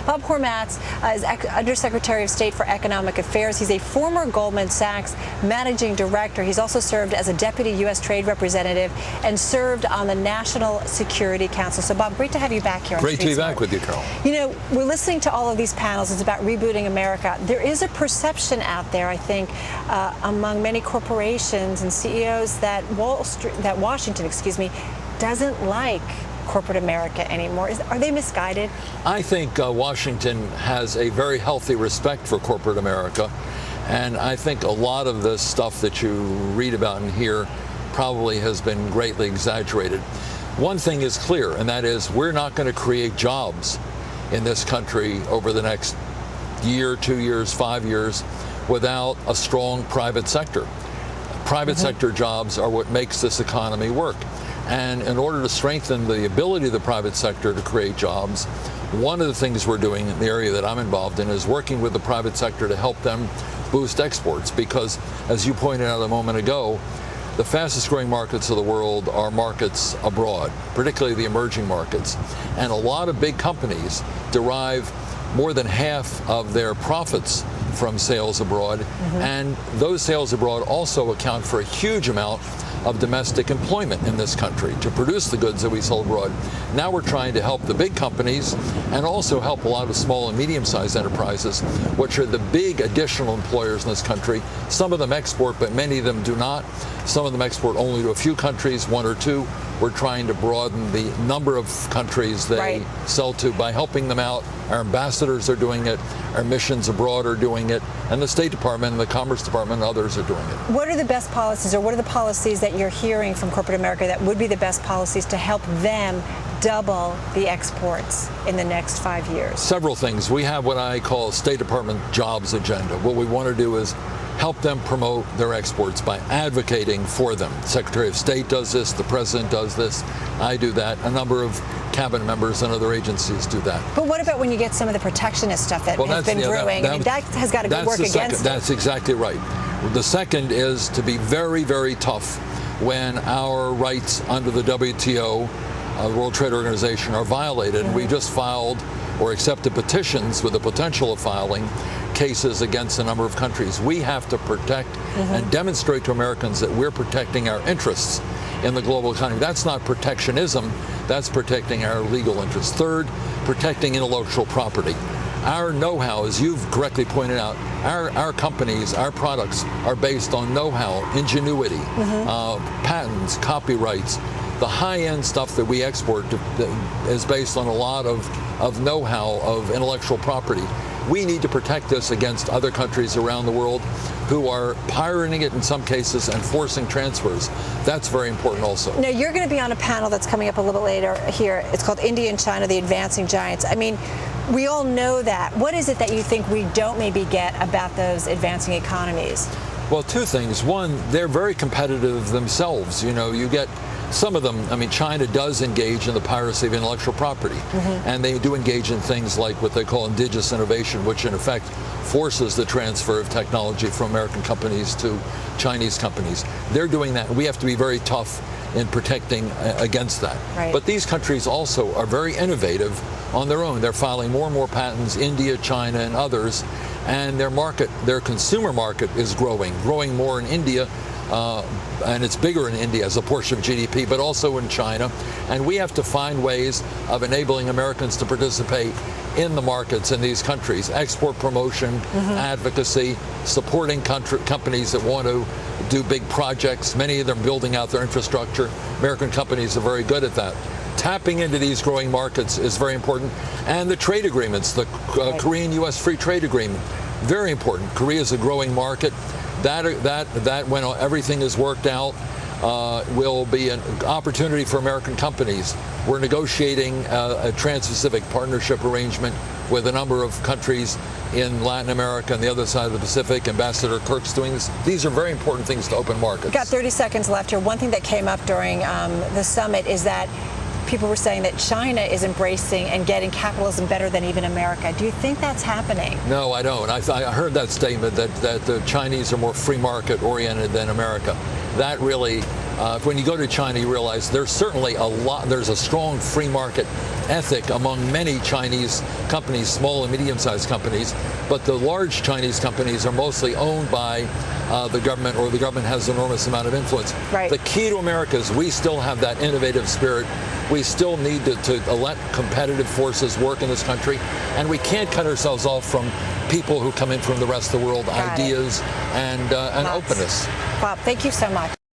Bob Hormats is Undersecretary of State for Economic Affairs. He's a former Goldman Sachs managing director. He's also served as a deputy U.S. trade representative and served on the National Security Council. So, Bob, great to have you back here. Great to be back with you, Carol. You know, we're listening to all of these panels. It's about rebooting America. There is a perception out there, I think, among many corporations and CEOs that Washington, doesn't like corporate America anymore. Are they misguided? I think Washington has a very healthy respect for corporate America, and I think a lot of the stuff that you read about and hear probably has been greatly exaggerated. One thing is clear, and that is we're not going to create jobs in this country over the next year, 2 years, 5 years without a strong private sector. Private sector jobs are what makes this economy work. And in order to strengthen the ability of the private sector to create jobs, one of the things we're doing in the area that I'm involved in is working with the private sector to help them boost exports. Because, as you pointed out a moment ago, the fastest growing markets of the world are markets abroad, particularly the emerging markets. And a lot of big companies derive more than half of their profits from sales abroad. And those sales abroad also account for a huge amount of domestic employment in this country to produce the goods that we sell abroad. Now we're trying to help the big companies and also help a lot of small and medium-sized enterprises, which are the big additional employers in this country. Some of them export, but many of them do not. Some of them export only to a few countries, one or two. We're trying to broaden the number of countries they sell to by helping them out. Our ambassadors are doing it, our missions abroad are doing it, and the State Department and the Commerce Department and others are doing it. What are the best policies, or what are the policies that you're hearing from corporate America that would be the best policies to help them double the exports in the next 5 years? Several things. We have what I call a State Department jobs agenda. What we want to do is help them promote their exports by advocating for them. The Secretary of State does this, the President does this, I do that, a number of cabinet members and other agencies do that. But what about when you get some of the protectionist stuff that has been brewing? That has got to work against it. That's exactly right. The second is to be very, very tough when our rights under the WTO, the World Trade Organization, are violated. We just filed or accepted petitions with the potential of filing cases against a number of countries. We have to protect and demonstrate to Americans that we're protecting our interests in the global economy. That's not protectionism, that's protecting our legal interests. Third, protecting intellectual property. Our know-how, as you've correctly pointed out, our companies, our products are based on know-how, ingenuity, patents, copyrights. The high-end stuff that we export is based on a lot of know-how, of intellectual property. We need to protect this against other countries around the world who are pirating it in some cases and forcing transfers. That's very important also. Now, you're going to be on a panel that's coming up a little bit later here. It's called India and China, the Advancing Giants. I mean, we all know that. What is it that you think we don't maybe get about those advancing economies? Well, two things. One, they're very competitive themselves. You know, you get some of them, I mean, China does engage in the piracy of intellectual property, and they do engage in things like what they call indigenous innovation, which in effect forces the transfer of technology from American companies to Chinese companies. They're doing that. We have to be very tough in protecting against that. But these countries also are very innovative on their own. They're filing more and more patents, India, China, and others, and their consumer market is growing more in India, and it's bigger in India as a portion of GDP, but also in China. And we have to find ways of enabling Americans to participate in the markets in these countries. Export promotion, advocacy, supporting companies that want to do big projects, many of them building out their infrastructure. American companies are very good at that. Tapping into these growing markets is very important. And the trade agreements, the Korean-U.S. Free Trade Agreement, very important. Korea is a growing market. That when everything is worked out, will be an opportunity for American companies. We're negotiating a Trans-Pacific Partnership arrangement with a number of countries in Latin America and the other side of the Pacific. Ambassador Kirk's doing this. These are very important things to open markets. We've got 30 seconds left here. One thing that came up during the summit is that people were saying that China is embracing and getting capitalism better than even America. Do you think that's happening? No, I don't. I heard that statement that the Chinese are more free market oriented than America. That really when you go to China, you realize there's certainly there's a strong free market ethic among many Chinese companies, small and medium-sized companies, but the large Chinese companies are mostly owned by the government, or the government has an enormous amount of influence. Right. The key to America is we still have that innovative spirit. We still need to let competitive forces work in this country, and we can't cut ourselves off from people who come in from the rest of the world, ideas and openness. Bob, thank you so much.